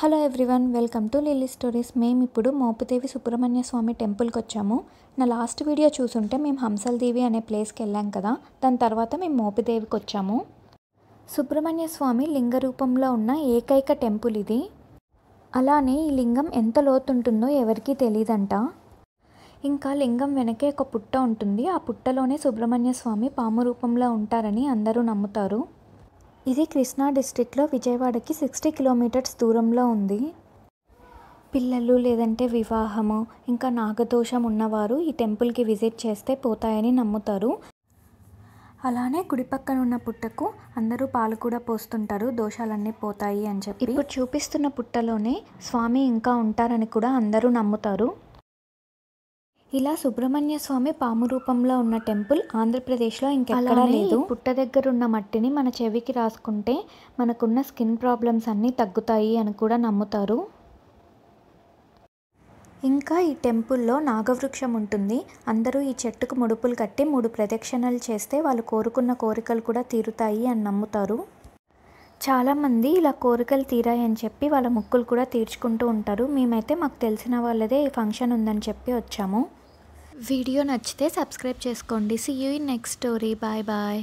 Hello everyone, welcome to lily stories. మేము ఇప్పుడు మోపుదేవి సుబ్రహ్మణ్య స్వామి టెంపుల్కి వచ్చాము. నా లాస్ట్ వీడియో చూసుంటే మేము హంసల్దేవి అనే ప్లేస్కి వెళ్ళాం కదా, దాని తర్వాత మేము మోపుదేవికి వచ్చాము. సుబ్రహ్మణ్య స్వామి లింగ రూపంలో ఉన్న ఏకైక టెంపుల్ ఇది. అలానే ఈ లింగం ఎంత లోతుంటుందో ఎవరికీ తెలియదంట. ఇంకా లింగం వెనకే ఒక పుట్ట ఉంటుంది. ఆ పుట్టలోనే సుబ్రహ్మణ్య స్వామి పాము రూపంలో ఉంటారని అందరూ నమ్ముతారు. ఇది కృష్ణా డిస్ట్రిక్ట్లో విజయవాడకి 60 కిలోమీటర్స్ దూరంలో ఉంది. పిల్లలు లేదంటే వివాహము ఇంకా నాగదోషం ఉన్నవారు ఈ టెంపుల్కి విజిట్ చేస్తే పోతాయని నమ్ముతారు. అలానే గుడి పక్కన ఉన్న పుట్టకు అందరూ పాలు కూడా పోస్తుంటారు, దోషాలన్నీ పోతాయి అని చెప్పి. ఇప్పుడు చూపిస్తున్న పుట్టలోనే స్వామి ఇంకా ఉంటారని కూడా అందరూ నమ్ముతారు. ఇలా సుబ్రహ్మణ్య స్వామి పాము రూపంలో ఉన్న టెంపుల్ ఆంధ్రప్రదేశ్లో ఇంకెక్కడా లేదు. పుట్ట దగ్గర ఉన్న మట్టిని మన చెవికి రాసుకుంటే మనకున్న స్కిన్ ప్రాబ్లమ్స్ అన్నీ తగ్గుతాయి అని కూడా నమ్ముతారు. ఇంకా ఈ టెంపుల్లో నాగవృక్షం ఉంటుంది. అందరూ ఈ చెట్టుకు ముడుపులు కట్టి 3 ప్రదక్షిణలు చేస్తే వాళ్ళు కోరుకున్న కోరికలు కూడా తీరుతాయి అని నమ్ముతారు. చాలామంది ఇలా కోరికలు తీరాయని చెప్పి వాళ్ళ మొక్కులు కూడా తీర్చుకుంటూ ఉంటారు. మేమైతే మాకు తెలిసిన వాళ్ళదే ఈ ఫంక్షన్ ఉందని చెప్పి వచ్చాము. వీడియో నచ్చితే సబ్స్క్రైబ్ చేసుకోండి. See you in next story. Bye bye.